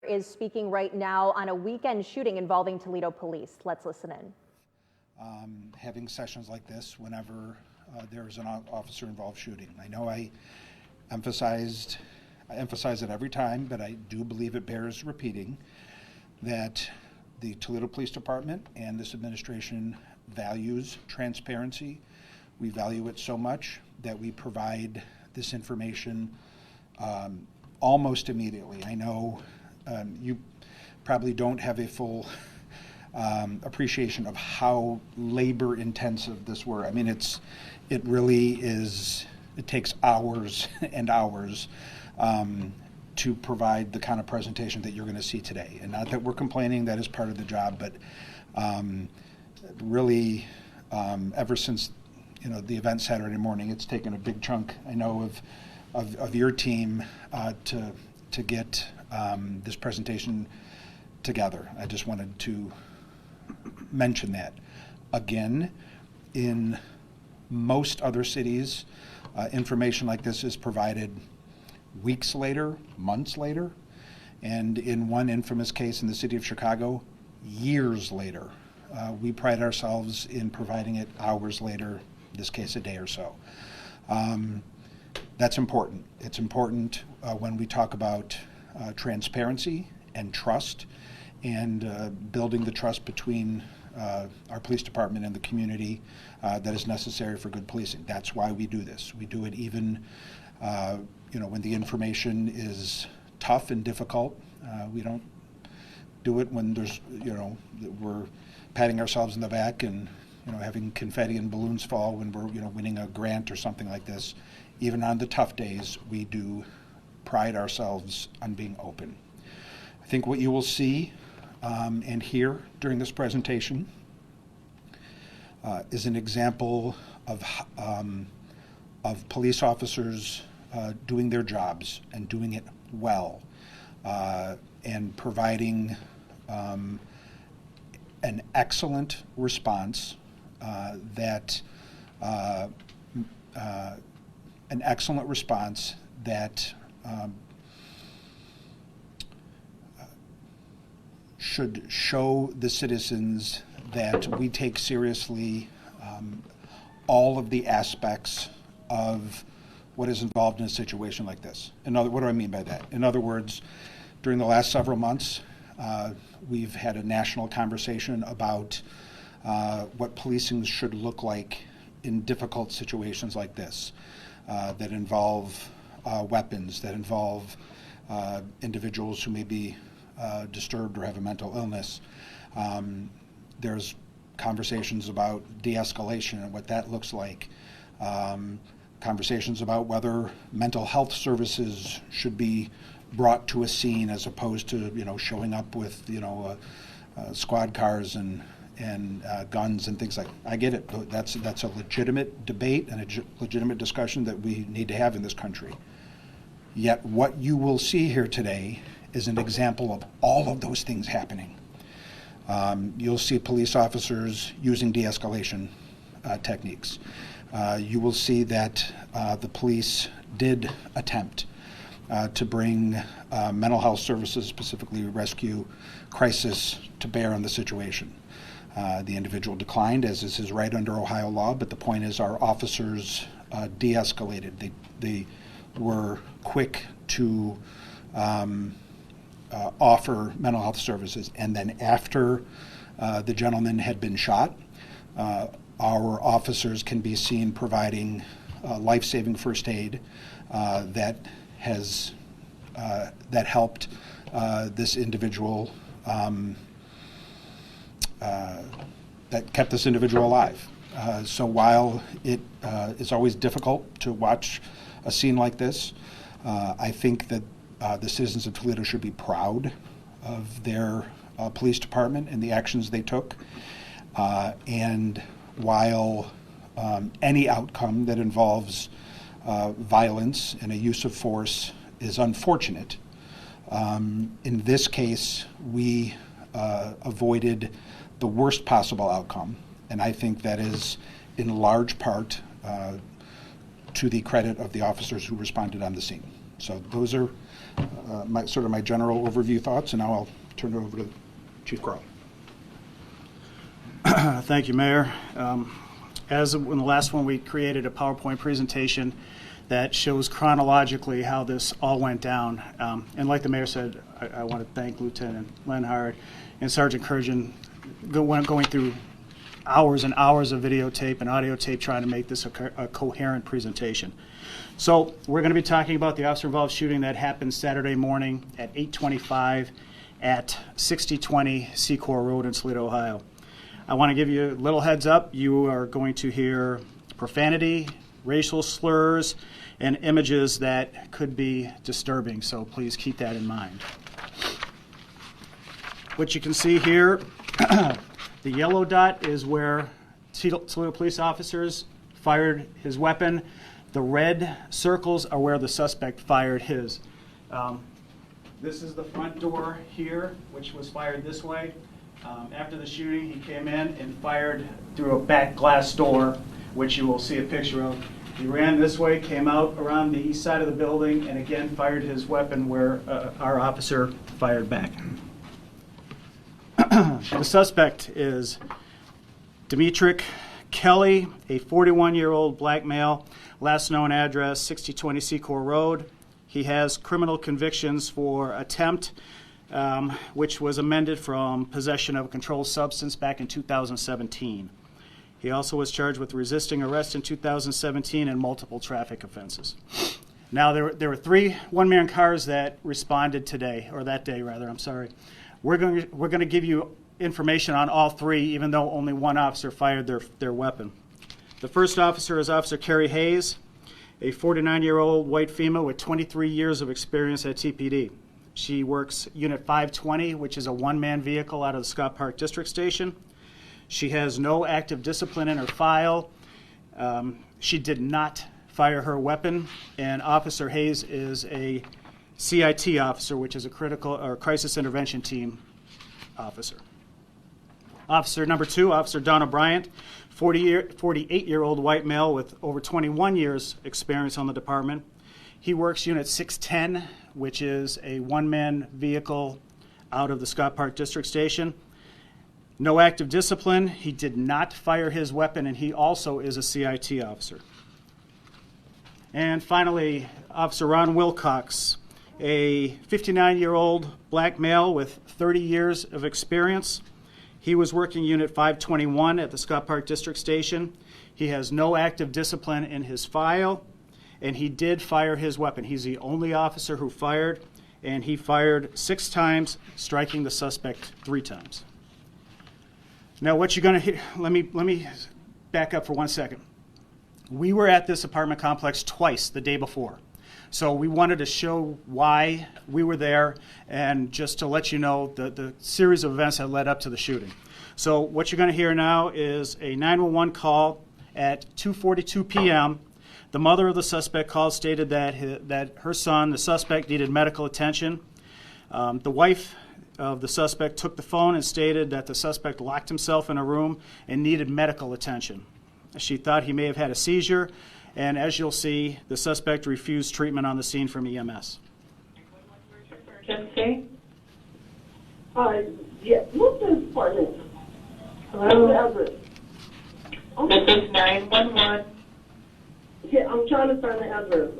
is speaking right now on a weekend shooting involving Toledo police. Let's listen in. Having sessions like this whenever there's an officer-involved shooting. I know I emphasize it every time, but I do believe it bears repeating that the Toledo Police Department and this administration values transparency. We value it so much that we provide this information almost immediately. I know you probably don't have a full appreciation of how labor intensive this work. I mean, it really is, it takes hours and hours to provide the kind of presentation that you're going to see today. And not that we're complaining, that is part of the job, but really ever since the event Saturday morning, it's taken a big chunk, I know, of your team to get this presentation together. I just wanted to mention that. Again, in most other cities, information like this is provided weeks later, months later, and in one infamous case in the city of Chicago, years later. We pride ourselves in providing it hours later, in this case a day or so. That's important. It's important when we talk about transparency and trust and building the trust between our police department and the community that is necessary for good policing. That's why we do this. We do it even when the information is tough and difficult. We don't do it when there's we're patting ourselves in the back and having confetti and balloons fall when we're winning a grant or something like this. Even on the tough days, we do pride ourselves on being open. I think what you will see and hear during this presentation is an example of police officers doing their jobs and doing it well and providing an excellent response that should show the citizens that we take seriously all of the aspects of what is involved in a situation like this. What do I mean by that? In other words, during the last several months, we've had a national conversation about what policing should look like in difficult situations like this that involve weapons, that involve individuals who may be disturbed or have a mental illness. There's conversations about de-escalation and what that looks like. Conversations about whether mental health services should be brought to a scene as opposed to showing up with squad cars and guns and things like that. I get it. That's a legitimate debate and a legitimate discussion that we need to have in this country. Yet what you will see here today is an example of all of those things happening. You'll see police officers using de-escalation techniques. You will see that the police did attempt to bring mental health services, specifically rescue crisis, to bear on the situation. The individual declined, as is his right under Ohio law, but the point is our officers de-escalated. They were quick to offer mental health services. And then after the gentleman had been shot, our officers can be seen providing life-saving first aid that helped this individual, that kept this individual alive. So while it is always difficult to watch a scene like this, I think that the citizens of Toledo should be proud of their police department and the actions they took. And while any outcome that involves violence and a use of force is unfortunate, in this case, we avoided the worst possible outcome. And I think that is in large part to the credit of the officers who responded on the scene. So those are my general overview thoughts, and now I'll turn it over to Chief Kral. Thank you, Mayor. As in the last one, we created a PowerPoint presentation that shows chronologically how this all went down. And like the Mayor said, I want to thank Lieutenant Lenhard and Sergeant Kurjan going through hours and hours of videotape and audio tape trying to make this a coherent presentation. So we're going to be talking about the officer-involved shooting that happened Saturday morning at 8:25 at 6020 Secor Road in Toledo, Ohio. I want to give you a little heads up. You are going to hear profanity, racial slurs, and images that could be disturbing, so please keep that in mind. What you can see here, the yellow dot is where Toledo police officers fired his weapon. The red circles are where the suspect fired his. This is the front door here, which was fired this way. After the shooting, he came in and fired through a back glass door, which you will see a picture of. He ran this way, came out around the east side of the building, and again fired his weapon where our officer fired back. The suspect is Demetric Kelly, a 41-year-old black male, last known address 6020 Secor Road. He has criminal convictions for attempt, which was amended from possession of a controlled substance back in 2017. He also was charged with resisting arrest in 2017 and multiple traffic offenses. Now, there were 3 one-man cars that responded today, or that day, rather, I'm sorry. We're going to give you information on all 3, even though only one officer fired their weapon. The first officer is Officer Carrie Hayes, a 49-year-old white female with 23 years of experience at TPD. She works Unit 520, which is a one-man vehicle out of the Scott Park District Station. She has no active discipline in her file. She did not fire her weapon, and Officer Hayes is a CIT officer, which is a critical or crisis intervention team officer. Officer number 2, Officer Donna Bryant, 48-year-old white male with over 21 years experience on the department. He works Unit 610, which is a one-man vehicle out of the Scott Park District Station. No active discipline. He did not fire his weapon, and he also is a CIT officer. And finally, Officer Ron Wilcox, a 59-year-old black male with 30 years of experience. He was working Unit 521 at the Scott Park District Station. He has no active discipline in his file, and he did fire his weapon. He's the only officer who fired, and he fired 6 times, striking the suspect 3 times. Now, what you're going to hear, let me back up for 1 second. We were at this apartment complex twice the day before. So we wanted to show why we were there and just to let you know the series of events that led up to the shooting. So what you're going to hear now is a 911 call at 2:42 p.m. The mother of the suspect called, stated that her son, the suspect, needed medical attention. The wife of the suspect took the phone and stated that the suspect locked himself in a room and needed medical attention. She thought he may have had a seizure, and as you'll see, the suspect refused treatment on the scene from EMS. Emergency? Yeah, what's this apartment? Hello? This This is 911. Yeah, I'm trying to find the address,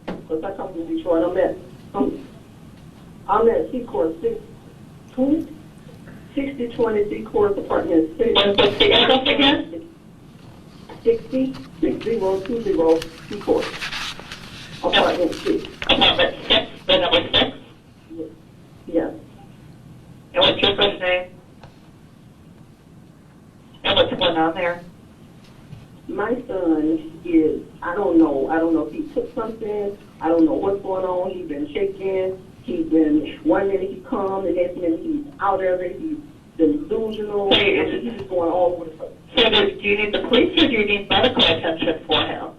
because I come from Detroit. I'm at Secor 6020 Secor Apartments. What's the address again? 6020 Secor Apartment 6. Apartment 6, the number 6. Yes. And what's your first name? And what's going on there? My son is, I don't know if he took something. I don't know what's going on. He's been shaking. He's been, one minute he calm, the next minute he's out of it. He's delusional. Hey, He's just going all over the place. So do you need the police or do you need medical attention for him?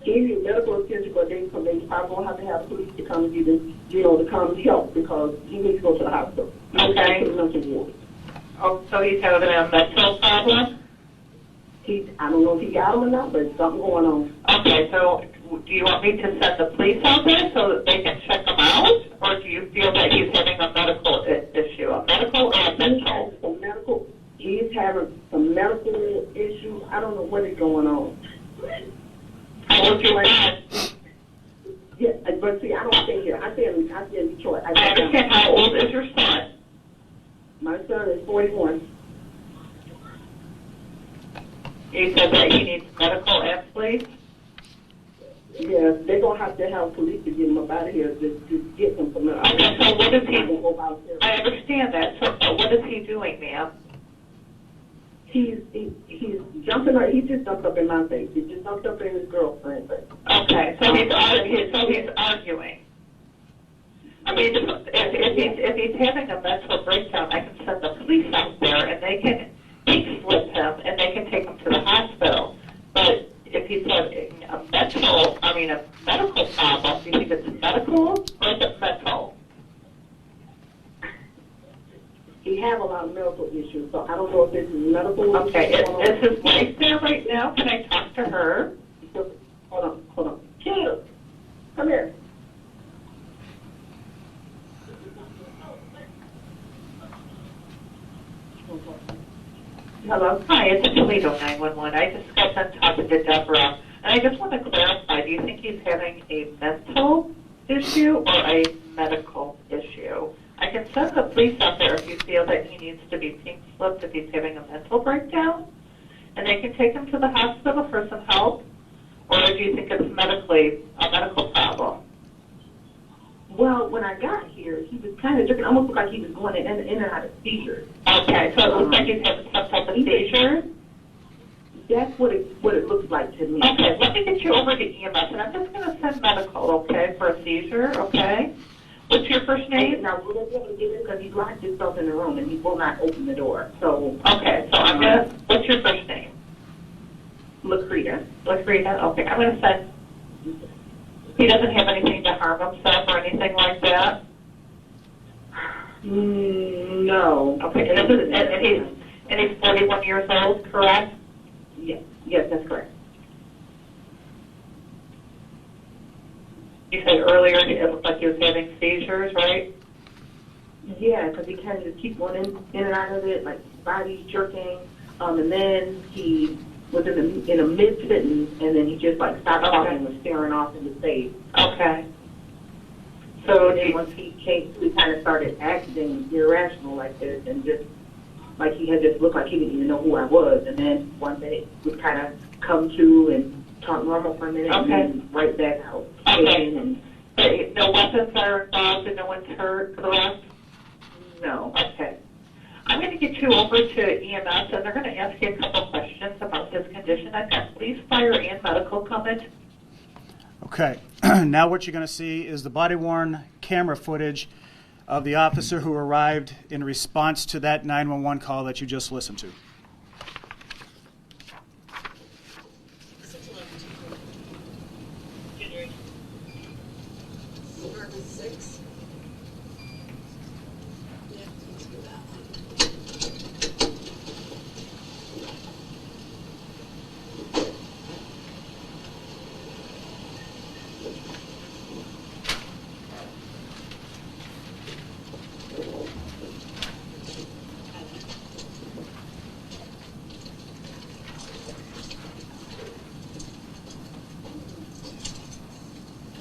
He needs medical attention, but they probably going to have the police to come get him, to come help, because he needs to go to the hospital. Okay. Put him in some water. Oh, so he's having a mental problem? I don't know if he got him or not, but something going on. Okay, so do you want me to send the police out there so that they can check him out? Or do you feel that he's having a medical issue, a medical or a mental? He's having some medical issues. I don't know what is going on. How old's your son? Yeah, but see, I don't stay here. I stay in Detroit. I understand. How old is your son? My son is 41. He said that he needs medical and police. Yeah, they're going to have police to get him up out of here to get him from there. Okay, so what is he? I understand that. So what is he doing, ma'am? He's jumping. He just jumped up in my face. He just jumped up in his girlfriend's face. Okay, so he's arguing. I mean, if he's having a mental breakdown, I can send the police out there and they can slip him and they can take him to the hospital. But if he's having a medical problem, do you think it's medical or is it mental? He has a lot of medical issues, so I don't know if this is medical. Okay, is his wife there right now? Can I talk to her? Hold on. Kim, come here. Hello. Hi, it's Toledo 911. I just got done talking to Deborah, and I just want to clarify, do you think he's having a mental issue or a medical issue? I can send the police out there if you feel that he needs to be pink slipped if he's having a mental breakdown, and they can take him to the hospital for some help, or do you think it's a medical problem? Well, when I got here, he was kind of dripping, almost like he was going in and out of seizures. Okay, so it looks like he's having some type of seizure? That's what it looks like to me. Okay, let me get you over to EMS, and I'm just going to send medical, okay, for a seizure, okay? What's your first name? Now, we won't be able to get in because he locked himself in the room and he will not open the door. So okay, so I'm going to, what's your first name? Lakrita. Lakrita, okay, I'm going to send, he doesn't have anything to harm himself or anything like that? No. Okay, and he's 41 years old, correct? Yes, that's correct. You said earlier it looked like he was having seizures, right? Yeah, because he kind of just keep going in and out of it, like body jerking, and then he was in a mid-sentence, and then he just like stopped talking and was staring off into space. Okay. So and then once he came, he kind of started acting irrational like this, and just like he had just looked like he didn't even know who I was, and then one minute would kind of come to and talk normal for a minute, and then right back out. Okay. And no weapons are involved and no one's hurt, correct? no. Okay. I'm going to get you over to EMS, and they're going to ask you a couple questions about his condition. I've got police, fire, and medical coming. Okay, now what you're going to see is the body-worn camera footage of the officer who arrived in response to that 911 call that you just listened to.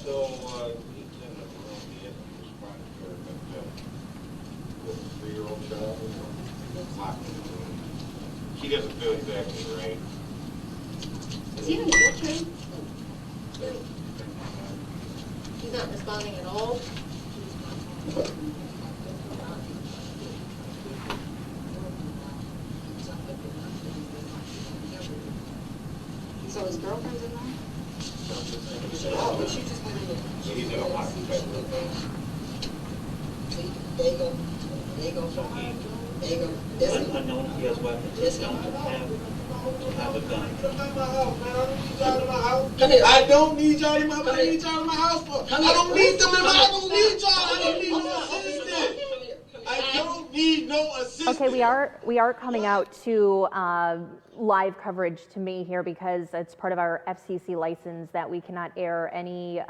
So, he's in the room, he hasn't responded to her, but, with a 3-year-old child, locked in the room. She doesn't feel exactly right. Is he in the wheelchair? He's not responding at all? So his girlfriend's in there? Oh, but she just went in the... He's in a locked bedroom. There you go. There you go. There you go. This one. Unknown if he has weapons. This Don't one. have a gun. Come here. I don't need y'all in my house. I need y'all in my house for. I don't need them in my. I don't need y'all. I don't need no assistance. I don't need need no assistance. Okay, we are coming out to live coverage to me here because it's part of our FCC license that we cannot air any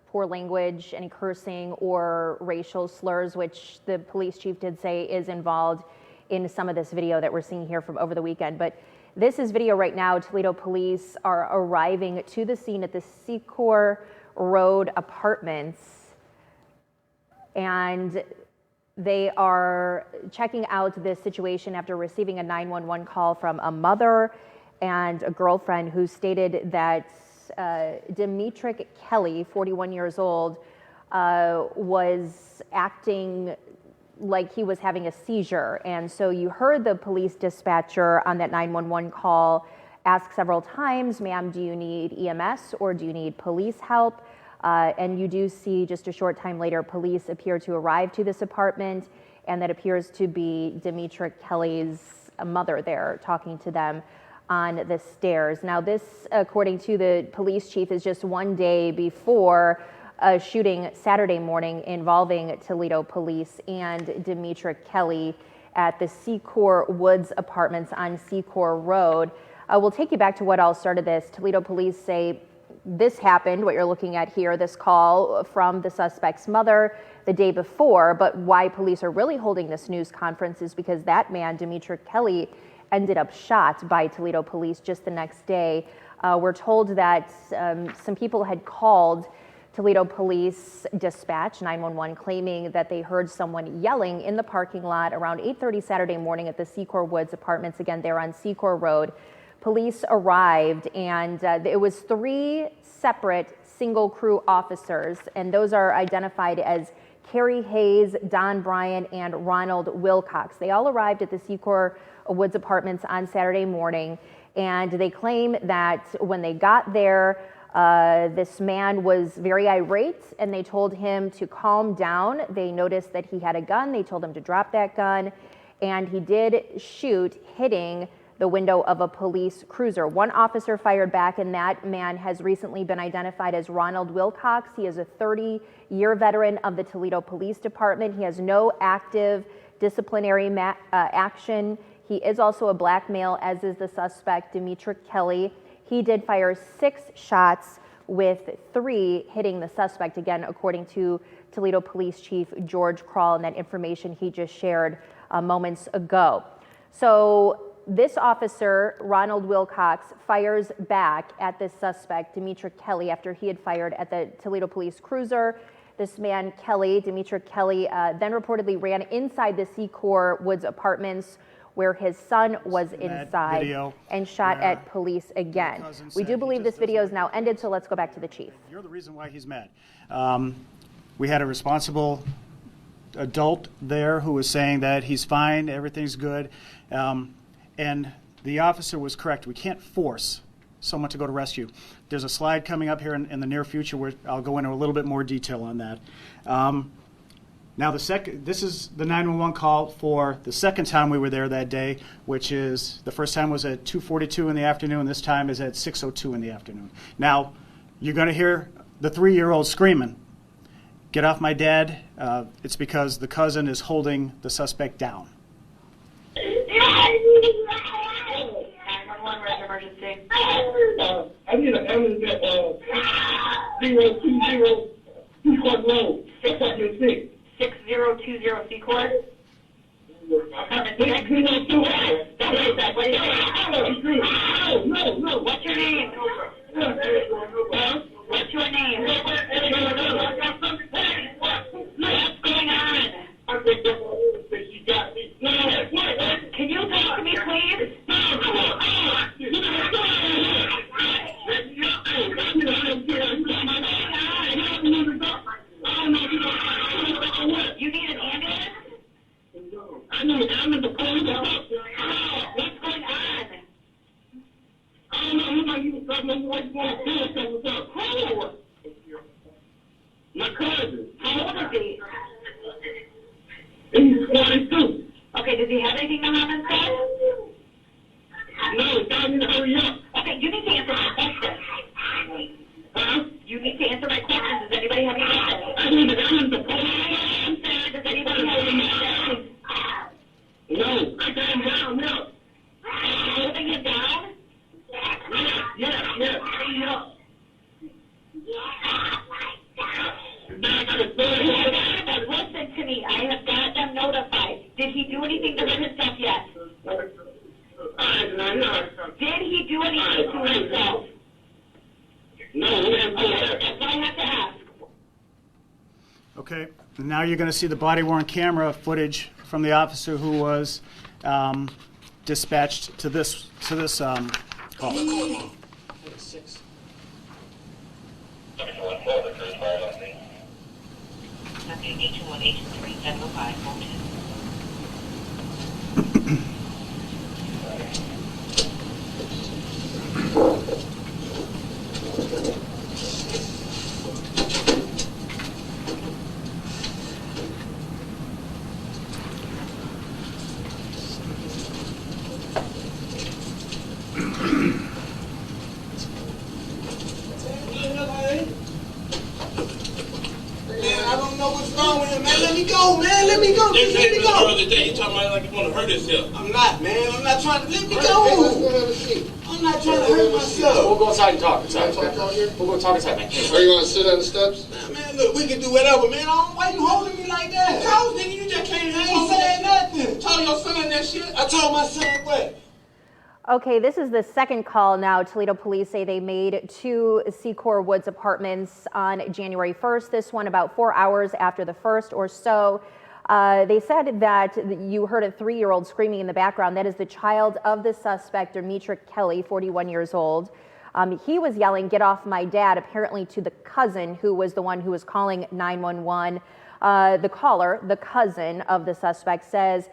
poor language, any cursing or racial slurs, which the police chief did say is involved in some of this video that we're seeing here from over the weekend. But this is video right now. Toledo police are arriving to the scene at the Secor Woods Apartments, and they are checking out this situation after receiving a 911 call from a mother and a girlfriend who stated that Dimitri Kelly, 41 years old, was acting like he was having a seizure. And so you heard the police dispatcher on that 911 call ask several times, ma'am, do you need EMS or do you need police help? And you do see just a short time later, police appear to arrive to this apartment, and that appears to be Dimitri Kelly's mother there talking to them on the stairs. Now this, according to the police chief, is just one day before a shooting Saturday morning involving Toledo police and Dimitri Kelly at the Secor Woods Apartments on Secor Road. We'll take you back to what all started this. Toledo police say this happened, what you're looking at here, this call from the suspect's mother the day before, but why police are really holding this news conference is because that man, Dimitri Kelly, ended up shot by Toledo police just the next day. We're told that some people had called Toledo police dispatch 911 claiming that they heard someone yelling in the parking lot around 8:30 Saturday morning at the Secor Woods Apartments, again there on Secor Road. Police arrived, and it was 3 separate single crew officers, and those are identified as Kerry Hayes, Don Bryan, and Ronald Wilcox. They all arrived at the Secor Woods Apartments on Saturday morning, and they claim that when they got there, this man was very irate, and they told him to calm down. They noticed that he had a gun. They told him to drop that gun, and he did shoot, hitting the window of a police cruiser. One officer fired back, and that man has recently been identified as Ronald Wilcox. He is a 30-year veteran of the Toledo Police Department. He has no active disciplinary action. He is also a black male, as is the suspect, Dimitri Kelly. He did fire 6 shots, with 3 hitting the suspect, again, according to Toledo Police Chief George Kral, and that information he just shared moments ago. So this officer, Ronald Wilcox, fires back at this suspect, Dimitri Kelly, after he had fired at the Toledo police cruiser. This man, Kelly, Dimitri Kelly, then reportedly ran inside the Secor Woods Apartments, where his son was inside, and shot at police again. We do believe this video is now ended, so let's go back to the chief. You're the reason why he's mad. We had a responsible adult there who was saying that he's fine, everything's good. And the officer was correct. We can't force someone to go to rescue. There's a slide coming up here in the near future where I'll go into a little bit more detail on that. Now, this is the 911 call for the second time we were there that day, which is the first time was at 2:42 in the afternoon. This time is at 6:02 in the afternoon. Now, you're going to hear the 3-year-old screaming, "Get off my dad." It's because the cousin is holding the suspect down. 911, where's emergency? I need an ambulance at 020 Secor Road, 606. 6020 Secor? Apartment 602. What is that? What is that? No. What's your name? What's your name? What's going on? Can you talk to me, please? You need an ambulance? I need an ambulance. What's going on? I don't know. He might even stop my wife going to kill something. Who? My cousin. How old is he? He's 42. Okay, does he have anything to harm himself? No, tell me to hurry up. Okay, you need to answer my question. Huh? You need to answer my question. Does anybody have any questions? I need an ambulance. Does anybody have any questions? he do anything to hurt himself yet? Did he do anything to himself? No, ma'am. That's what I have to ask. Okay, now you're going to see the body-worn camera footage from the officer who was dispatched to this call. Nothing, 821, 823, 705, 410. I don't know what's wrong with him, man. Let me go, man. Let me go. Just let me go. The other day, he talking about like he want to hurt himself. I'm not, man. I'm not trying to. Let me go. Hey, let's go have a seat. I'm not trying to hurt myself. We'll go inside and talk. Inside. We'll go talk inside, man. Are you going to sit on the steps? Man, look, we can do whatever, man. Why you holding me like that? Cause, nigga, you just can't hang. I ain't saying nothing. Told your son that shit. I told my son what? Okay, this is the second call now Toledo police say they made to Secor Woods Apartments on January 1st. This one about 4 hours after the first or so. They said that you heard a 3-year-old screaming in the background. That is the child of the suspect, Demetric Kelly, 41 years old. He was yelling, "Get off my dad," apparently to the cousin who was the one who was calling 911. The caller, the cousin of the suspect, says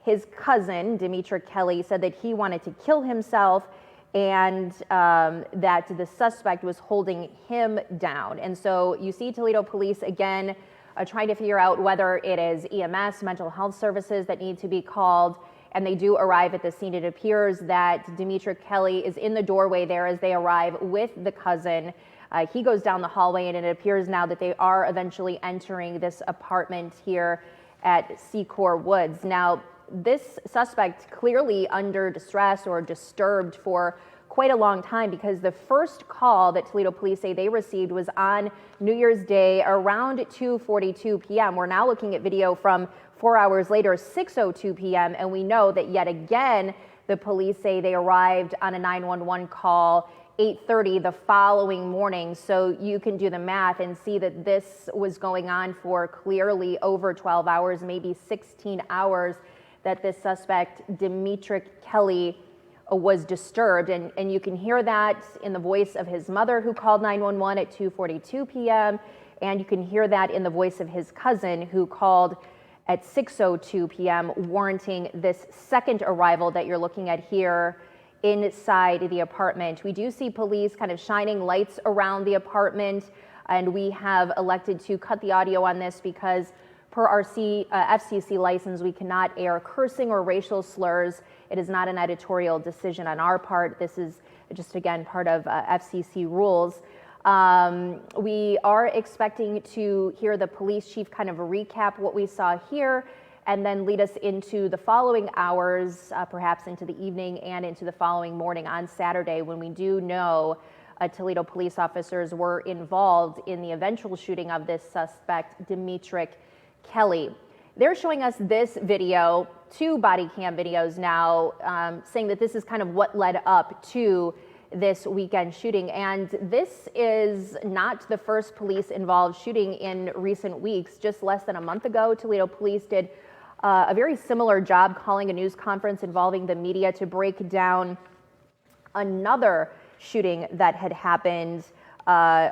his cousin, Demetric Kelly, said that he wanted to kill himself and that the suspect was holding him down. And so you see Toledo police again trying to figure out whether it is EMS, mental health services that need to be called. And they do arrive at the scene. It appears that Demetric Kelly is in the doorway there as they arrive with the cousin. He goes down the hallway, and it appears now that they are eventually entering this apartment here at Secor Woods. Now, this suspect clearly under distress or disturbed for quite a long time, because the first call that Toledo police say they received was on New Year's Day around 2:42 p.m. We're now looking at video from 4 hours later, 6:02 p.m., and we know that yet again the police say they arrived on a 911 call 8:30 the following morning. So you can do the math and see that this was going on for clearly over 12 hours, maybe 16 hours, that this suspect, Demetric Kelly, was disturbed. And you can hear that in the voice of his mother, who called 911 at 2:42 p.m. And you can hear that in the voice of his cousin, who called at 6:02 p.m., warranting this second arrival that you're looking at here inside the apartment. We do see police kind of shining lights around the apartment, and we have elected to cut the audio on this because per our FCC license, we cannot air cursing or racial slurs. It is not an editorial decision on our part. This is just, again, part of FCC rules. We are expecting to hear the police chief kind of recap what we saw here and then lead us into the following hours, perhaps into the evening and into the following morning on Saturday, when we do know Toledo police officers were involved in the eventual shooting of this suspect, Demetric Kelly. They're showing us this video, 2 body cam videos now, saying that this is kind of what led up to this weekend shooting. And this is not the first police involved shooting in recent weeks. Just less than a month ago, Toledo police did a very similar job calling a news conference involving the media to break down another shooting that had happened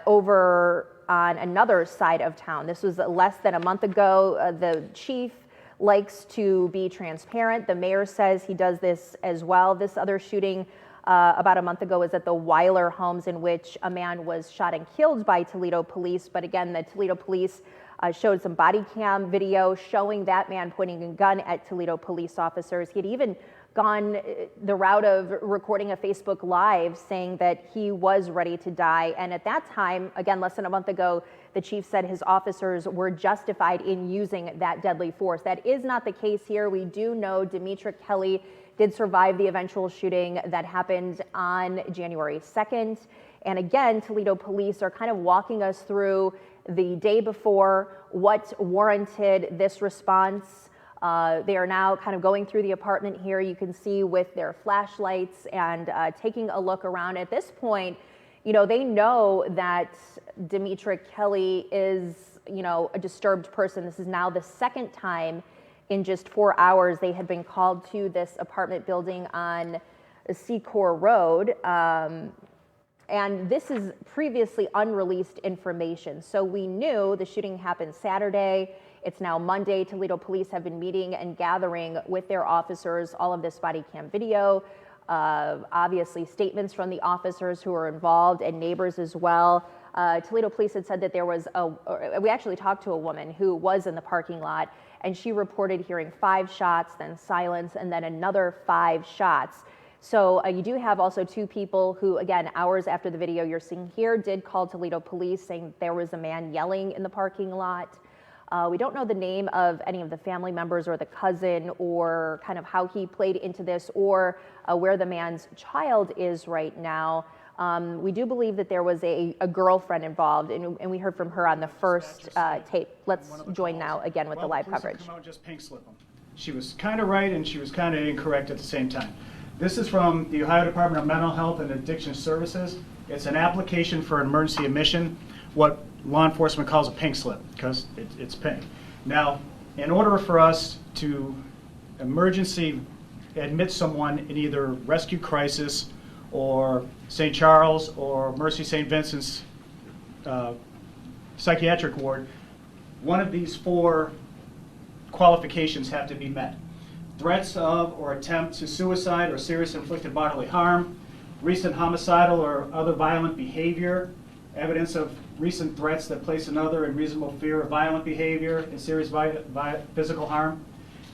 over on another side of town. This was less than a month ago. The chief likes to be transparent. The mayor says he does this as well. This other shooting about a month ago was at the Weiler homes, in which a man was shot and killed by Toledo police. But again, the Toledo police showed some body cam video showing that man pointing a gun at Toledo police officers. He had even gone the route of recording a Facebook Live saying that he was ready to die. And at that time, again, less than a month ago, the chief said his officers were justified in using that deadly force. That is not the case here. We do know Demetric Kelly did survive the eventual shooting that happened on January 2nd. And again, Toledo police are kind of walking us through the day before, what warranted this response They are now kind of going through the apartment here. You can see with their flashlights and taking a look around. At this point, they know that Demetric Kelly is, a disturbed person. This is now the second time in just 4 hours they had been called to this apartment building on Secor Road. And this is previously unreleased information. So we knew the shooting happened Saturday. It's now Monday. Toledo police have been meeting and gathering with their officers all of this body cam video, obviously statements from the officers who were involved and neighbors as well. Toledo police had said that there was we actually talked to a woman who was in the parking lot, and she reported hearing 5 shots, then silence, and then another 5 shots. So you do have also 2 people who, again, hours after the video you're seeing here, did call Toledo police saying there was a man yelling in the parking lot. We don't know the name of any of the family members or the cousin or kind of how he played into this or where the man's child is right now. We do believe that there was a girlfriend involved, and we heard from her on the first tape. Let's join now again with the live coverage. Come out and just pink slip them. She was kind of right and she was kind of incorrect at the same time. This is from the Ohio Department of Mental Health and Addiction Services. It's an application for emergency admission, what law enforcement calls a pink slip, because it's pink. Now, in order for us to emergency admit someone in either rescue crisis or St. Charles or Mercy St. Vincent's psychiatric ward, one of these 4 qualifications have to be met. Threats of or attempt to suicide or serious inflicted bodily harm, recent homicidal or other violent behavior, evidence of recent threats that place another in reasonable fear of violent behavior and serious physical harm,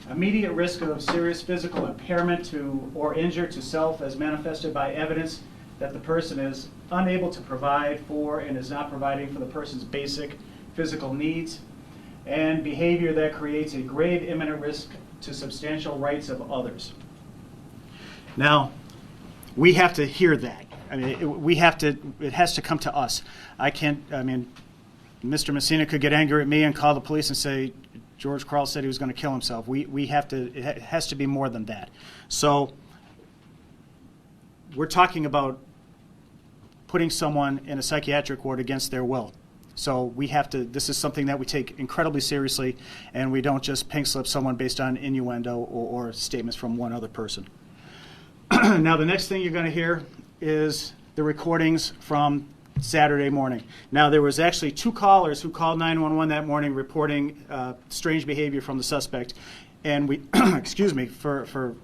immediate risk of serious physical impairment to or injury to self as manifested by evidence that the person is unable to provide for and is not providing for the person's basic physical needs, and behavior that creates a grave imminent risk to substantial rights of others. Now, we have to hear that. I mean, it has to come to us. Mr. Messina could get angry at me and call the police and say, George Kral said he was going to kill himself. It has to be more than that. So we're talking about putting someone in a psychiatric ward against their will. So this is something that we take incredibly seriously, and we don't just pink slip someone based on innuendo or statements from one other person. Now, the next thing you're going to hear is the recordings from Saturday morning. Now, there was actually 2 callers who called 911 that morning reporting strange behavior from the suspect, and we, excuse me, for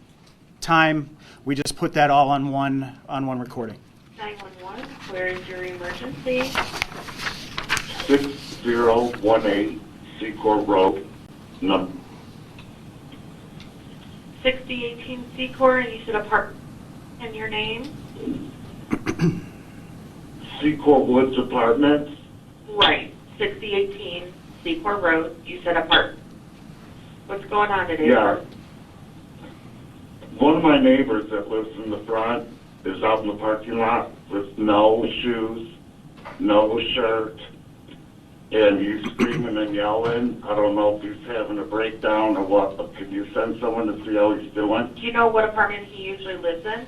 time, we just put that all on one recording. 911, where is your emergency? 6018 Secor Road, number 6018 Secor, and you said apartment and your name? Secor Woods Apartments. Right, 6018 Secor Road, you said apartment. What's going on today? Yeah. One of my neighbors that lives in the front is out in the parking lot with no shoes, no shirt, and he's screaming and yelling. I don't know if he's having a breakdown or what, but could you send someone to see how he's doing? Do you know what apartment he usually lives in?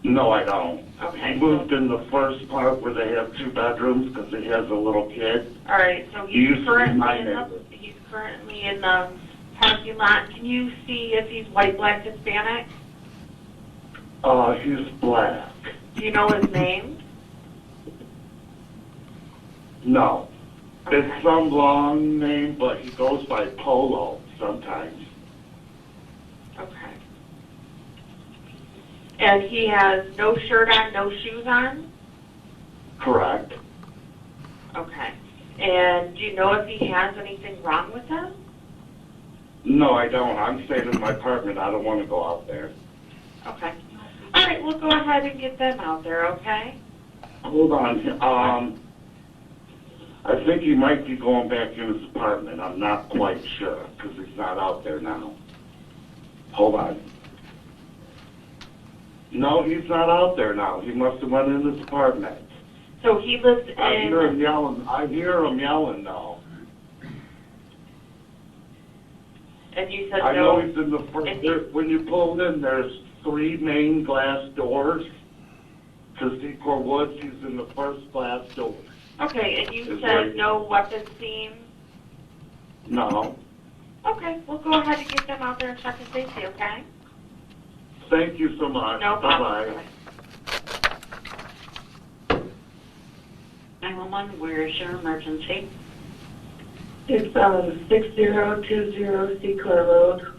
No, I don't. Okay. He moved in the first part where they have 2 bedrooms because he has a little kid. All right, so He used he's to be currently my in neighbor. he's currently in the parking lot. Can you see if he's white, black, Hispanic? He's black. Do you know his name? No. Okay. It's some long name, but he goes by Polo sometimes. Okay. And he has no shirt on, no shoes on? Correct. Okay. And do you know if he has anything wrong with him? No, I don't. I'm staying in my apartment. I don't want to go out there. Okay. All right, we'll go ahead and get them out there, okay? Hold on. I think he might be going back in his apartment. I'm not quite sure because he's not out there now. Hold on. No, he's not out there now. He must have went in his apartment. So he lives in... I hear him yelling. I hear him yelling now. And you said I no. know he's in the first, when you pull in, there's 3 main glass doors. To Secor Woods, he's in the first glass door. Okay, and you Is said there- no weapon seen? No. Okay, we'll go ahead and get them out there and check the safety, okay? Thank you so much. No problem. Bye-bye. 911, where is your emergency? It's 6020 Secor Road.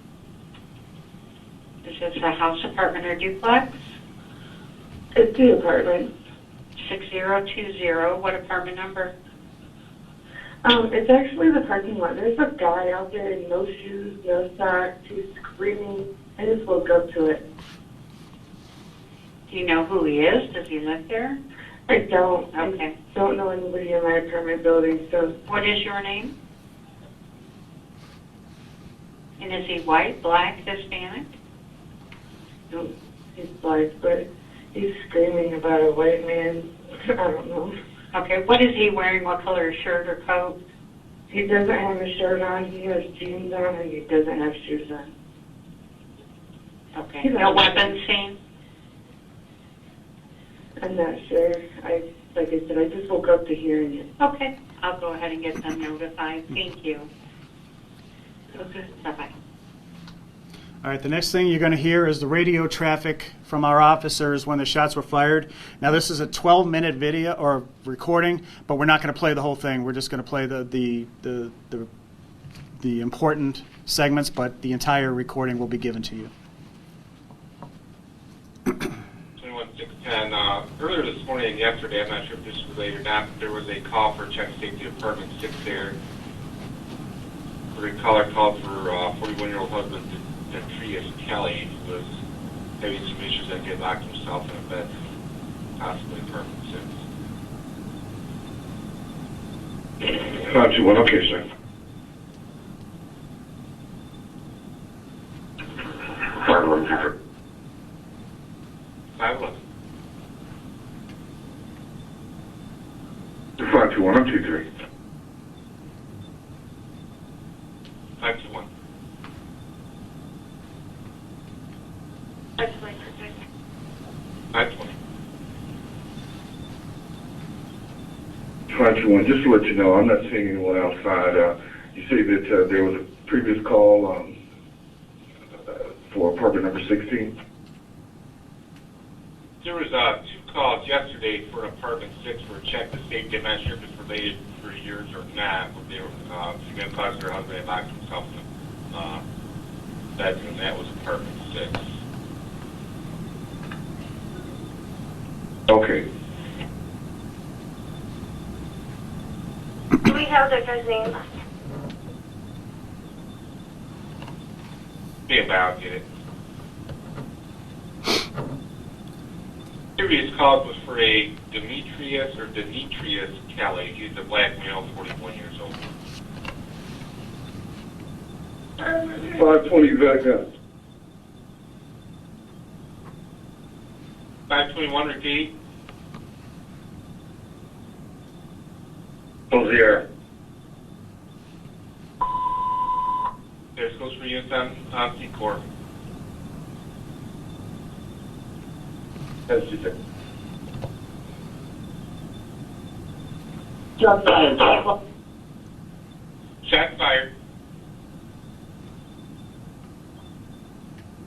Is this a house, apartment, or duplex? It's the apartment. 6020, what apartment number? It's actually the parking lot. There's a guy out there in no shoes, no socks. He's screaming. I just woke up to it. Do you know who he is? Does he live there? I don't. Okay. I don't know anybody in my apartment building, so What is your name? And is he white, black, Hispanic? he's black, but he's screaming about a white man. I don't know. Okay, what is he wearing? What color shirt or coat? He doesn't have a shirt on. He has jeans on, and he doesn't have shoes on. Okay, no weapons seen? I'm not sure. Like I said, I just woke up to hearing it. Okay, I'll go ahead and get them notified. Thank you. Okay. Bye-bye. All right, the next thing you're going to hear is the radio traffic from our officers when the shots were fired. Now, this is a 12-minute video or recording, but we're not going to play the whole thing. We're just going to play the important segments, but the entire recording will be given to you. 21610. Earlier this morning and yesterday, I'm not sure if this is related or not, but there was a call for check safety apartment 6 there. The caller called for 41-year-old husband Demetrius Kelly, who was having some issues that he had locked himself in a bed, possibly apartment 6. 521, okay, sir. 511. 511. 521, I'm 23. 521. 520. 521, just to let you know, I'm not seeing anyone outside. You say that there was a previous call for apartment number 16? There was 2 calls yesterday for apartment 6 for a check to safety. I'm not sure if it's related for years or not, but they were female cause her husband had locked himself in the bedroom, and that was apartment 6. Okay. Do we have that guy's name? Be about get it. Previous call was for a Demetrius Kelly. He's a black male, 41 years old. 520 back up. 521, repeat. Close the air. There's close for units on Secor. That's just it. Shots fired. Shot fired.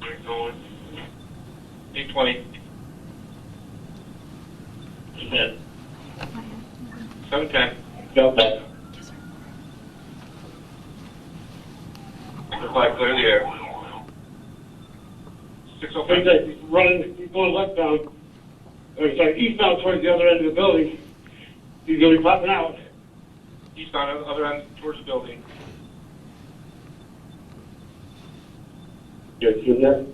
We're going. 820. Hit. 710. Go back. Reply clear the air. 605. He's running, he's going westbound, or sorry, eastbound towards the other end of the building. He's going to be popping out. Eastbound, other end towards the building. You see that?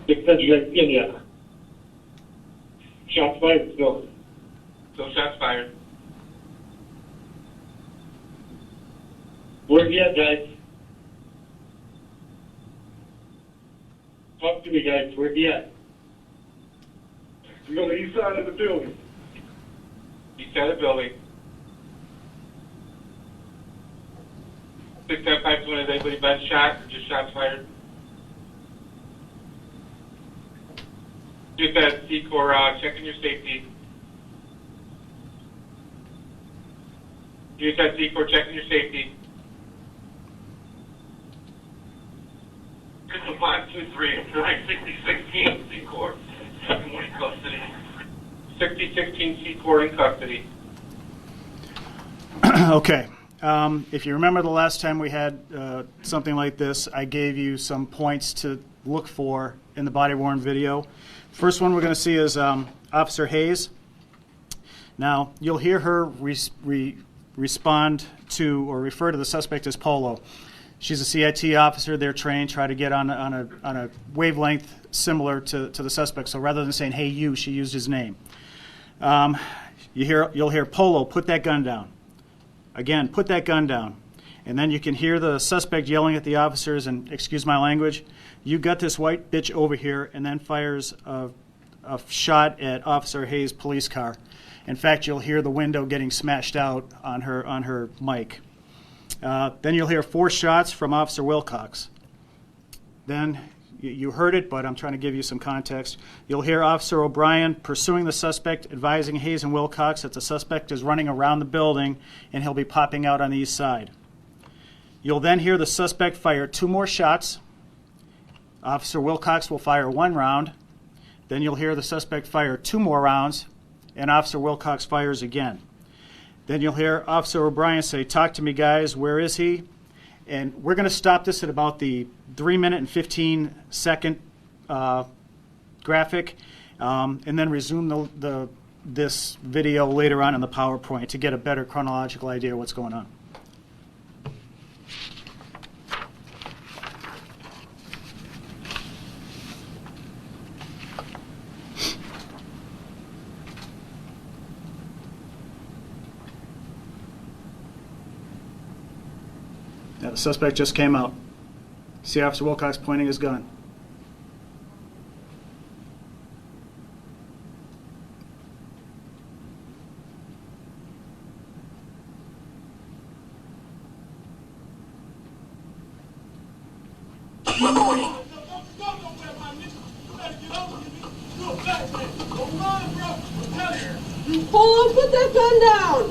600, you guys in yet? Shots fired still. So shots fired. Where's he at, guys? Talk to me, guys. Where's he at? He's on the east side of the building. East side of the building. 67521, has anybody been shot or just shots fired? You said Secor, checking your safety. You said Secor, checking your safety. This is 523, 6016 Secor, 7-1 in custody. 6016 Secor in custody. Okay. If you remember the last time we had something like this, I gave you some points to look for in the body-worn video. First one we're going to see is Officer Hayes. Now, you'll hear her respond to or refer to the suspect as Polo. She's a CIT officer. They're trained, try to get on a wavelength similar to the suspect. So rather than saying, hey, you, she used his name. You'll hear Polo, put that gun down. Again, put that gun down. And then you can hear the suspect yelling at the officers, and excuse my language, you got this white bitch over here, and then fires a shot at Officer Hayes' police car. In fact, you'll hear the window getting smashed out on her mic. Then you'll hear 4 shots from Officer Wilcox. Then, you heard it, but I'm trying to give you some context. You'll hear Officer O'Brien pursuing the suspect, advising Hayes and Wilcox that the suspect is running around the building and he'll be popping out on the east side. You'll then hear the suspect fire 2 more shots. Officer Wilcox will fire 1 round. Then you'll hear the suspect fire 2 more rounds, and Officer Wilcox fires again. Then you'll hear Officer O'Brien say, talk to me, guys, where is he? And we're going to stop this at about the 3-minute and 15-second graphic, and then resume this video later on in the PowerPoint to get a better chronological idea of what's going on. Yeah, the suspect just came out. See Officer Wilcox pointing his gun. Polo, put that gun down!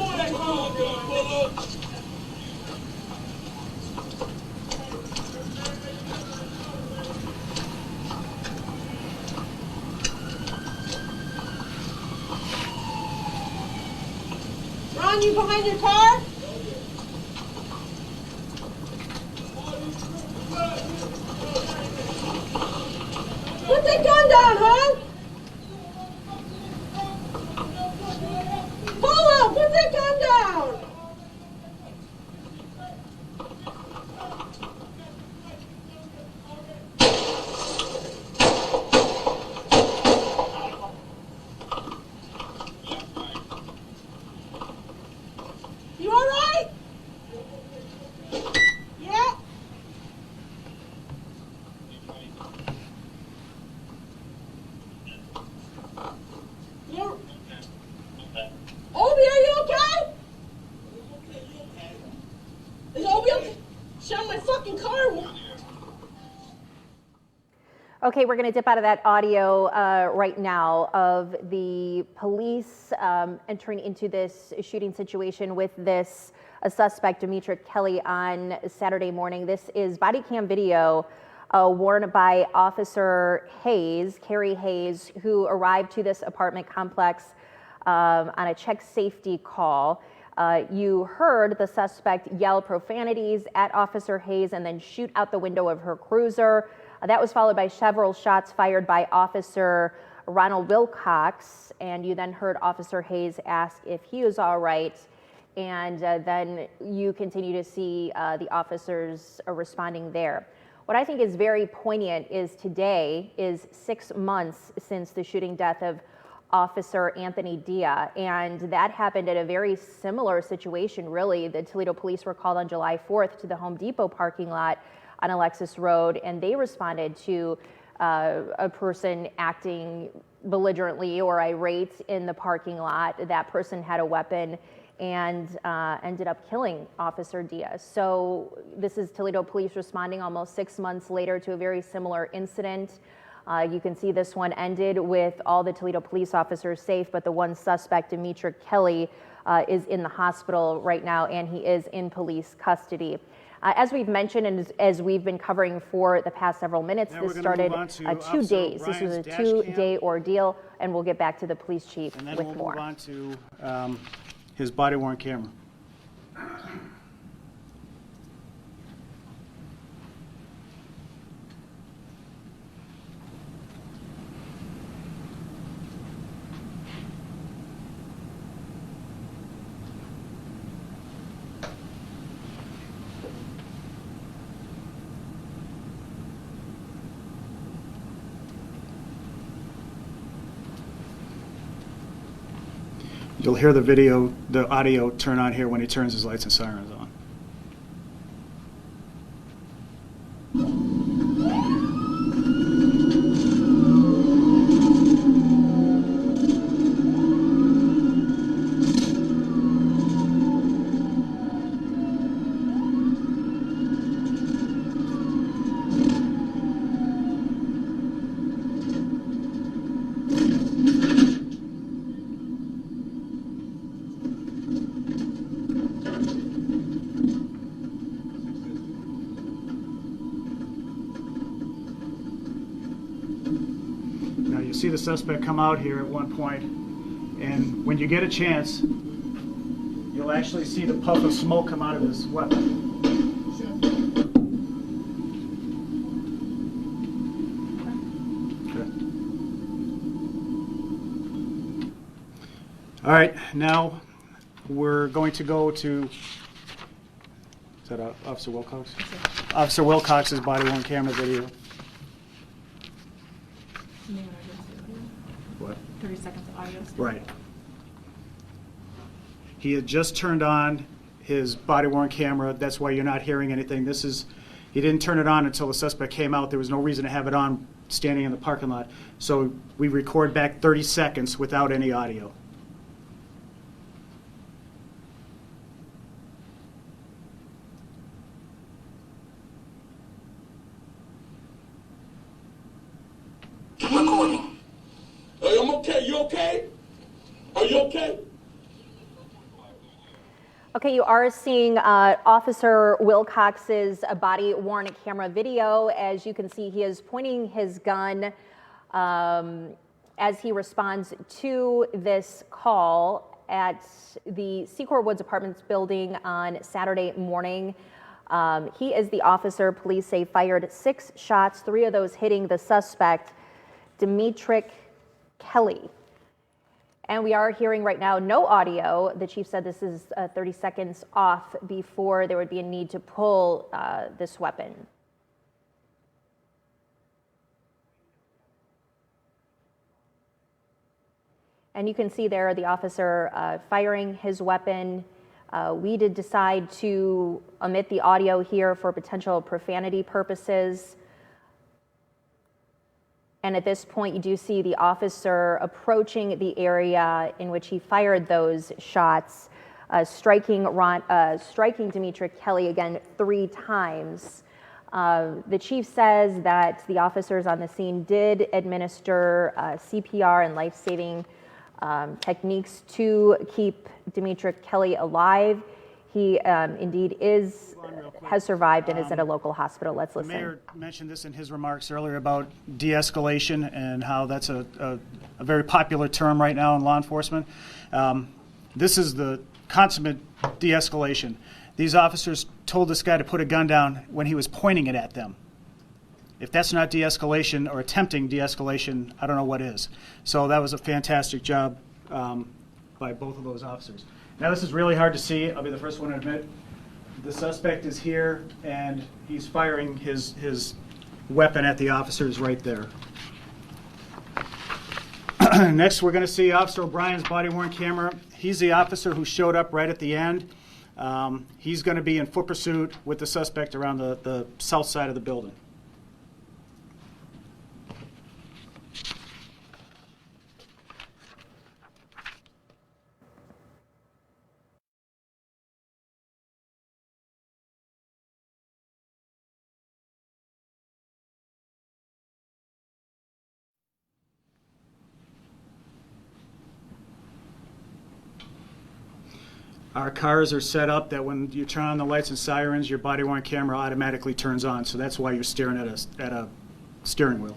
Ron, you behind your car? Put that gun down, huh? Polo, put that gun down! You all right? Yeah. You're... Obi, are you okay? Is Obi okay? Shut my fucking car. Okay, we're going to dip out of that audio right now of the police entering into this shooting situation with this suspect, Demetric Kelly, on Saturday morning. This is body cam video worn by Officer Hayes, Carrie Hayes, who arrived to this apartment complex on a check safety call. You heard the suspect yell profanities at Officer Hayes and then shoot out the window of her cruiser. That was followed by several shots fired by Officer Ronald Wilcox, and you then heard Officer Hayes ask if he was all right, and then you continue to see the officers responding there. What I think is very poignant is today is 6 months since the shooting death of Officer Anthony Dia, and that happened at a very similar situation, really. The Toledo police were called on July 4th to the Home Depot parking lot on Alexis Road, and they responded to a person acting belligerently or irate in the parking lot. That person had a weapon, and ended up killing Officer Diaz. So this is Toledo police responding almost 6 months later to a very similar incident. You can see this one ended with all the Toledo police officers safe, but the one suspect, Demetric Kelly, is in the hospital right now, and he is in police custody. As we've mentioned, and as we've been covering for the past several minutes, Now this started 2 days. This was a 2-day ordeal, and we'll get back to the police chief And then with we'll more. move on to his body-worn camera. You'll hear the audio turn on here when he turns his lights and sirens on. Now you see the suspect come out here at one point, and when you get a chance, you'll actually see the puff of smoke come out of his weapon. Okay. All right, now we're going to go to, is that Officer Wilcox? Officer Wilcox's body-worn camera video. What? 30 seconds of audio. Right. He had just turned on his body-worn camera. That's why you're not hearing anything. He didn't turn it on until the suspect came out. There was no reason to have it on standing in the parking lot. So we record back 30 seconds without any audio. Recording. Hey, I'm okay. You okay? Are you okay? Okay, you are seeing Officer Wilcox's body-worn camera video. As you can see, he is pointing his gun as he responds to this call at the Secor Woods Apartments building on Saturday morning. He is the officer. Police say fired 6 shots, 3 of those hitting the suspect, Demetric Kelly. And we are hearing right now no audio. The chief said this is 30 seconds off before there would be a need to pull this weapon. And you can see there the officer firing his weapon. We did decide to omit the audio here for potential profanity purposes. And at this point, you do see the officer approaching the area in which he fired those shots, striking Demetric Kelly again 3 times. The chief says that the officers on the scene did administer CPR and life-saving techniques to keep Demetric Kelly alive. He indeed has survived and is at a local hospital. Let's listen. The mayor mentioned this in his remarks earlier about de-escalation and how that's a very popular term right now in law enforcement. This is the consummate de-escalation. These officers told this guy to put a gun down when he was pointing it at them. If that's not de-escalation or attempting de-escalation, I don't know what is. So that was a fantastic job by both of those officers. Now this is really hard to see. I'll be the first one to admit. The suspect is here, and he's firing his weapon at the officers right there. Next, we're going to see Officer O'Brien's body-worn camera. He's the officer who showed up right at the end. He's going to be in foot pursuit with the suspect around the south side of the building. Our cars are set up that when you turn on the lights and sirens, your body-worn camera automatically turns on. So that's why you're staring at a steering wheel.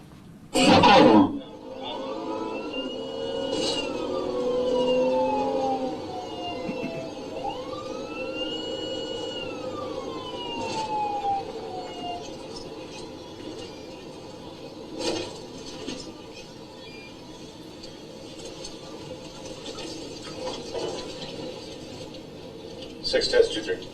Six test 2-3.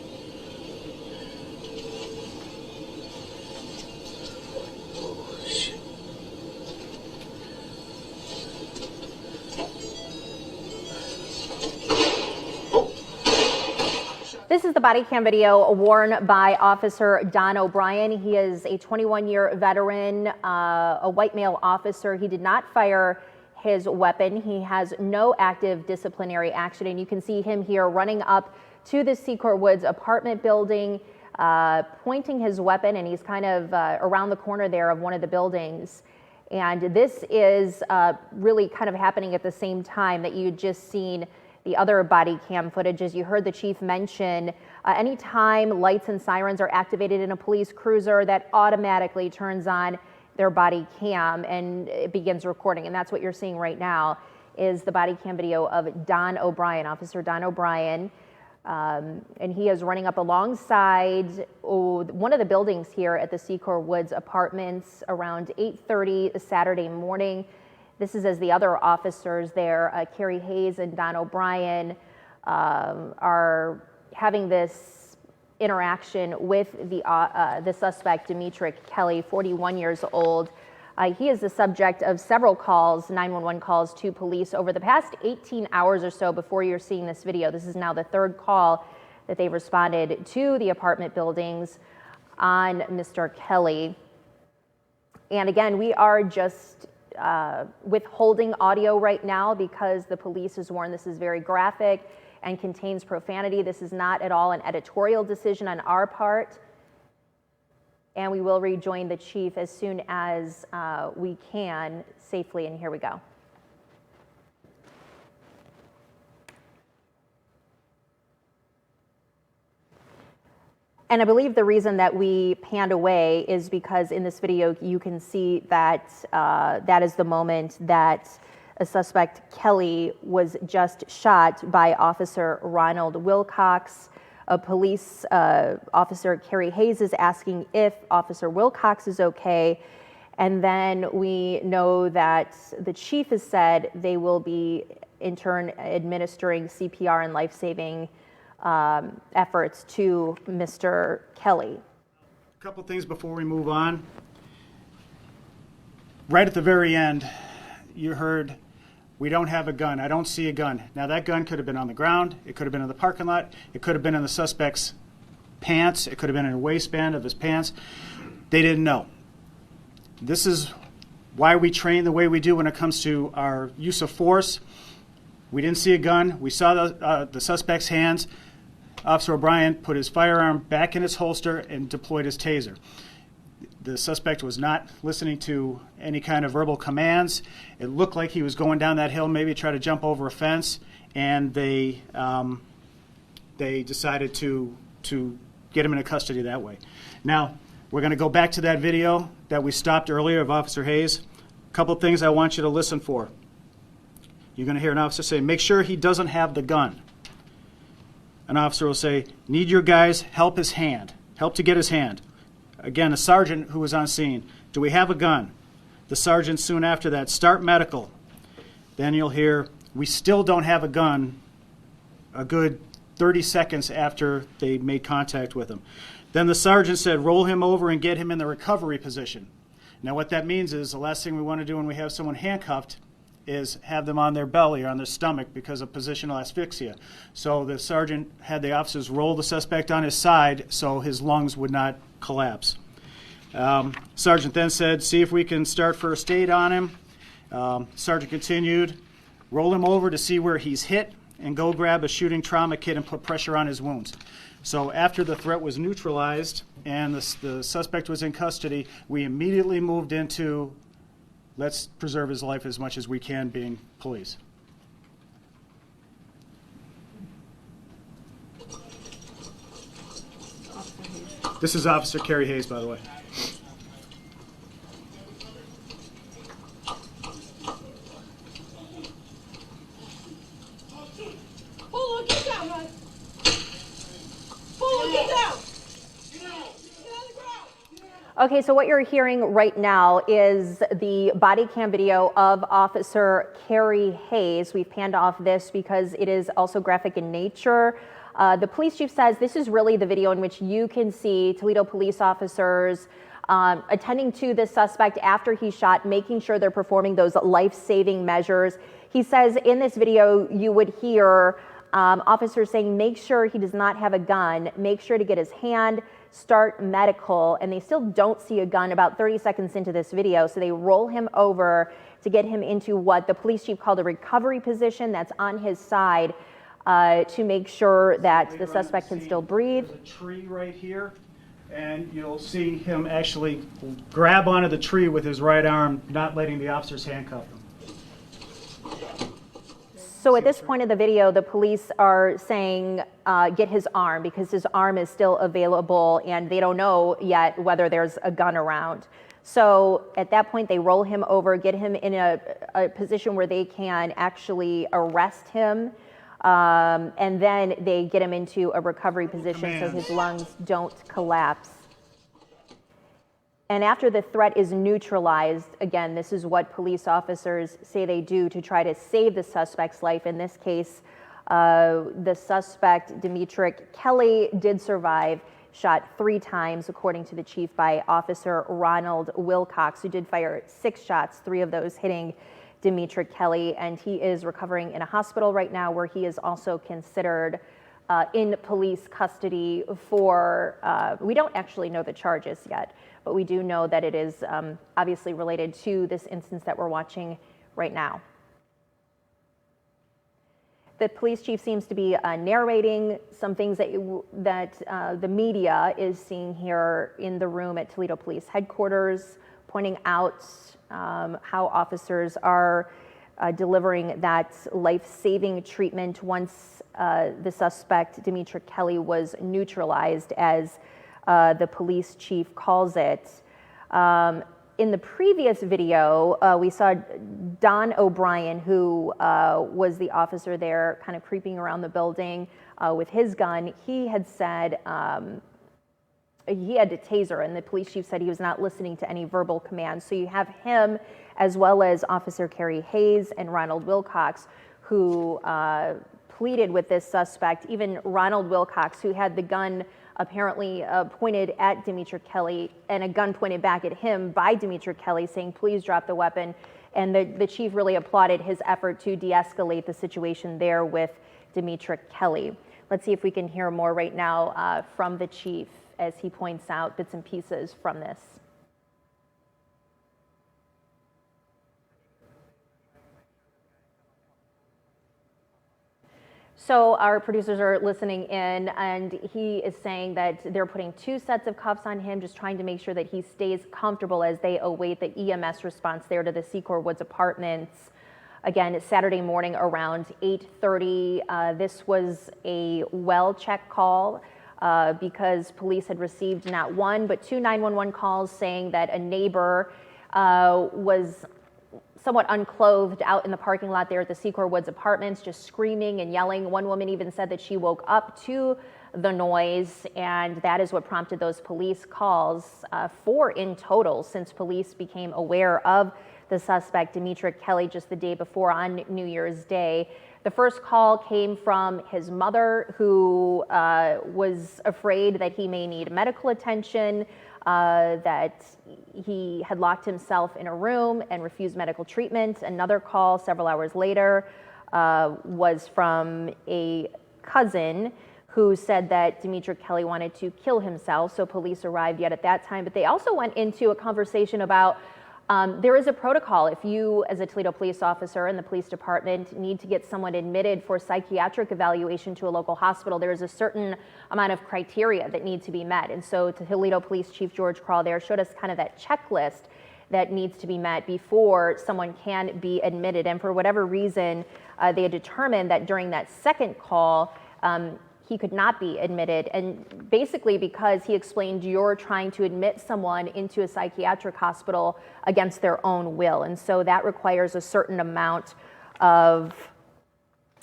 This is the body cam video worn by Officer Don O'Brien. He is a 21-year veteran, a white male officer. He did not fire his weapon. He has no active disciplinary action, and you can see him here running up to the Secor Woods apartment building, pointing his weapon, and he's kind of around the corner there of one of the buildings. And this is really kind of happening at the same time that you just seen the other body cam footage. As you heard the chief mention, anytime lights and sirens are activated in a police cruiser, that automatically turns on their body cam and it begins recording. And that's what you're seeing right now is the body cam video of Don O'Brien, Officer Don O'Brien. And he is running up alongside one of the buildings here at the Secor Woods Apartments around 8:30 Saturday morning. This is as the other officers there, Carrie Hayes and Don O'Brien, are having this interaction with the suspect, Demetric Kelly, 41 years old. He is the subject of several calls, 911 calls to police over the past 18 hours or so before you're seeing this video. This is now the third call that they've responded to the apartment buildings on Mr. Kelly. And again, we are just withholding audio right now because the police has warned this is very graphic and contains profanity. This is not at all an editorial decision on our part. And we will rejoin the chief as soon as we can safely. And here we go. And I believe the reason that we panned away is because in this video you can see that that is the moment that a suspect, Kelly, was just shot by Officer Ronald Wilcox. A police officer, Carrie Hayes, is asking if Officer Wilcox is okay. And then we know that the chief has said they will be in turn administering CPR and life-saving efforts to Mr. Kelly. A couple things before we move on. Right at the very end, you heard, "We don't have a gun. I don't see a gun." Now, that gun could have been on the ground. It could have been in the parking lot. It could have been in the suspect's pants. It could have been in a waistband of his pants. They didn't know. This is why we train the way we do when it comes to our use of force. We didn't see a gun. We saw the suspect's hands. Officer O'Brien put his firearm back in its holster and deployed his taser. The suspect was not listening to any kind of verbal commands. It looked like he was going down that hill, maybe try to jump over a fence, and they decided to get him into custody that way. Now, we're going to go back to that video that we stopped earlier of Officer Hayes. A couple things I want you to listen for. You're going to hear an officer say, "Make sure he doesn't have the gun." An officer will say, "Need your guys help his hand, help to get his hand." Again, a sergeant who was on scene, "Do we have a gun?" The sergeant soon after that, "Start medical." Then you'll hear, "We still don't have a gun," a good 30 seconds after they made contact with him. Then the sergeant said, "Roll him over and get him in the recovery position." Now what that means is the last thing we want to do when we have someone handcuffed is have them on their belly or on their stomach because of positional asphyxia. So the sergeant had the officers roll the suspect on his side so his lungs would not collapse. Sergeant then said, "See if we can start first aid on him." Sergeant continued, "Roll him over to see where he's hit and go grab a shooting trauma kit and put pressure on his wounds." So after the threat was neutralized and the suspect was in custody, we immediately moved into let's preserve his life as much as we can, being police. This is Officer Kerry Hayes, by the way. Hold on, get down, man. Hold on, get down. Okay, so what you're hearing right now is the body cam video of Officer Kerry Hayes. We've panned off this because it is also graphic in nature. The police chief says this is really the video in which you can see Toledo police officers attending to the suspect after he's shot, making sure they're performing those life-saving measures. He says in this video you would hear officers saying, make sure he does not have a gun, make sure to get his hand, start medical, and they still don't see a gun about 30 seconds into this video, so they roll him over to get him into what the police chief called a recovery position that's on his side to make sure that the suspect can still breathe. There's a tree right here, and you'll see him actually grab onto the tree with his right arm, not letting the officers handcuff him. So at this point of the video, the police are saying get his arm because his arm is still available and they don't know yet whether there's a gun around. So at that point, they roll him over, get him in a position where they can actually arrest him. And then they get him into a recovery position so his lungs don't collapse. And after the threat is neutralized, again, this is what police officers say they do to try to save the suspect's life. In this case, the suspect, Demetric Kelly, did survive, shot 3 times, according to the chief, by Officer Ronald Wilcox, who did fire 6 shots, 3 of those hitting Demetric Kelly. And he is recovering in a hospital right now where he is also considered in police custody for, we don't actually know the charges yet, but we do know that it is obviously related to this instance that we're watching right now. The police chief seems to be narrating some things that the media is seeing here in the room at Toledo Police Headquarters, pointing out how officers are delivering that life-saving treatment once the suspect, Demetric Kelly, was neutralized, as the police chief calls it. In the previous video, we saw Don O'Brien, who was the officer there kind of creeping around the building with his gun. He had said he had to taser, and the police chief said he was not listening to any verbal commands. So you have him, as well as Officer Kerry Hayes and Ronald Wilcox, who pleaded with this suspect. Even Ronald Wilcox, who had the gun apparently pointed at Demetric Kelly and a gun pointed back at him by Demetric Kelly, saying, please drop the weapon. And the chief really applauded his effort to de-escalate the situation there with Demetric Kelly. Let's see if we can hear more right now from the chief as he points out bits and pieces from this. So our producers are listening in, and he is saying that they're putting 2 sets of cuffs on him, just trying to make sure that he stays comfortable as they await the EMS response there to the Secor Woods Apartments. Again, it's Saturday morning around 8:30. This was a well-checked call because police had received not 1 but 2 911 calls saying that a neighbor was somewhat unclothed out in the parking lot there at the Secor Woods Apartments, just screaming and yelling. One woman even said that she woke up to the noise, and that is what prompted those police calls, 4 in total, since police became aware of the suspect, Demetric Kelly, just the day before on New Year's Day. The first call came from his mother, who was afraid that he may need medical attention, that he had locked himself in a room and refused medical treatment. Another call several hours later was from a cousin who said that Demetric Kelly wanted to kill himself, so police arrived yet at that time. But they also went into a conversation about there is a protocol. If you, as a Toledo police officer in the police department, need to get someone admitted for psychiatric evaluation to a local hospital, there is a certain amount of criteria that need to be met. And so Toledo Police Chief George Kral there showed us kind of that checklist that needs to be met before someone can be admitted. And for whatever reason, they had determined that during that second call, he could not be admitted, and basically because he explained you're trying to admit someone into a psychiatric hospital against their own will, and so that requires a certain amount of,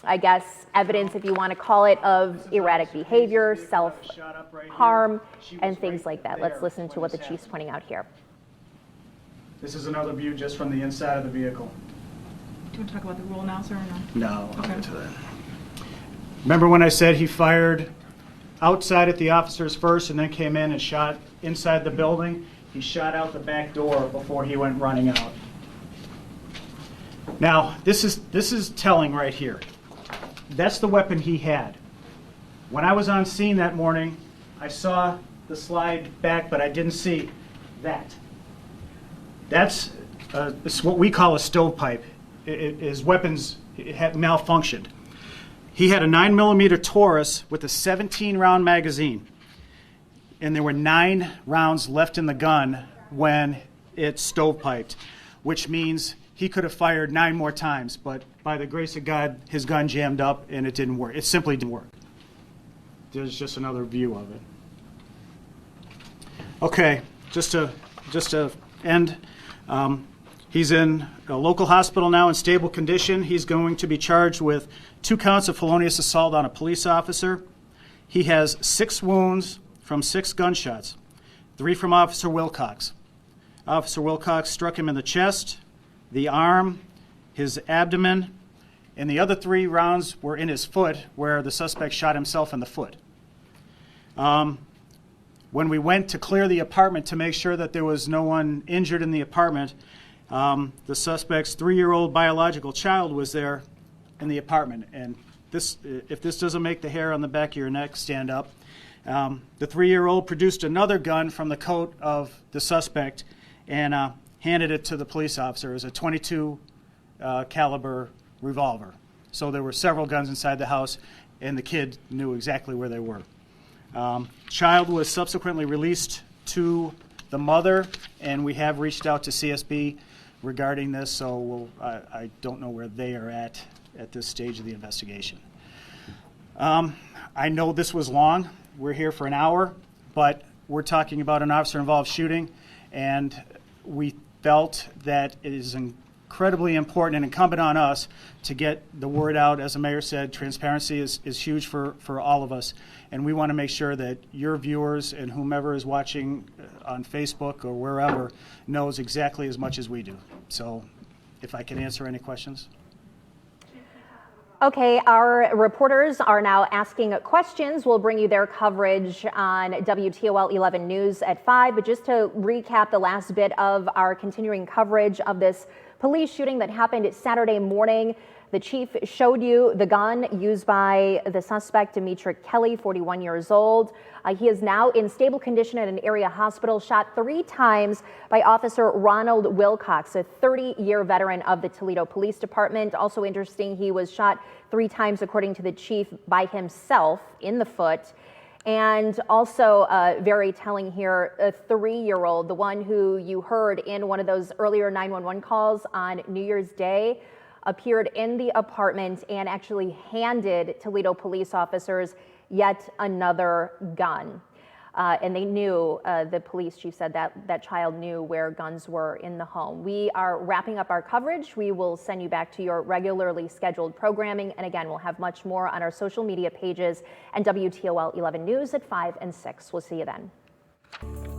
I guess, evidence, if you want to call it, of erratic behavior, self-harm, and things like that. Let's listen to what the chief's pointing out here. This is another view just from the inside of the vehicle. Do you want to talk about the rule now, sir, or no? No, I'll get to that. Remember when I said he fired outside at the officers first and then came in and shot inside the building? He shot out the back door before he went running out. Now, this is telling right here. That's the weapon he had. When I was on scene that morning, I saw the slide back, but I didn't see that. That's what we call a stovepipe. His weapons had malfunctioned. He had a 9mm Taurus with a 17-round magazine, and there were 9 rounds left in the gun when it stovepiped, which means he could have fired 9 more times, but by the grace of God, his gun jammed up and it didn't work. It simply didn't work. There's just another view of it. Okay, just to end, he's in a local hospital now in stable condition. He's going to be charged with 2 counts of felonious assault on a police officer. He has 6 wounds from 6 gunshots, 3 from Officer Wilcox. Officer Wilcox struck him in the chest, the arm, his abdomen, and the other 3 rounds were in his foot, where the suspect shot himself in the foot. When we went to clear the apartment to make sure that there was no one injured in the apartment, the suspect's 3-year-old biological child was there in the apartment. And this, if this doesn't make the hair on the back of your neck stand up, the 3-year-old produced another gun from the coat of the suspect and handed it to the police officer. It was a .22 caliber revolver. So there were several guns inside the house, and the kid knew exactly where they were. Child was subsequently released to the mother, and we have reached out to CSB regarding this, so I don't know where they are at this stage of the investigation. I know this was long. We're here for an hour, but we're talking about an officer-involved shooting, and we felt that it is incredibly important and incumbent on us to get the word out. As the mayor said, transparency is huge for all of us, and we want to make sure that your viewers and whomever is watching on Facebook or wherever knows exactly as much as we do. So if I can answer any questions. Okay, our reporters are now asking questions. We'll bring you their coverage on WTOL 11 News at 5. But just to recap the last bit of our continuing coverage of this police shooting that happened Saturday morning, the chief showed you the gun used by the suspect, Demetric Kelly, 41 years old. He is now in stable condition at an area hospital, shot 3 times by Officer Ronald Wilcox, a 30-year veteran of the Toledo Police Department. Also interesting, he was shot 3 times, according to the chief, by himself in the foot. And also very telling here, a 3-year-old, the one who you heard in one of those earlier 911 calls on New Year's Day, appeared in the apartment and actually handed Toledo police officers yet another gun. And they knew, the police chief said that child knew where guns were in the home. We are wrapping up our coverage. We will send you back to your regularly scheduled programming. And again, we'll have much more on our social media pages and WTOL 11 News at 5 and 6. We'll see you then.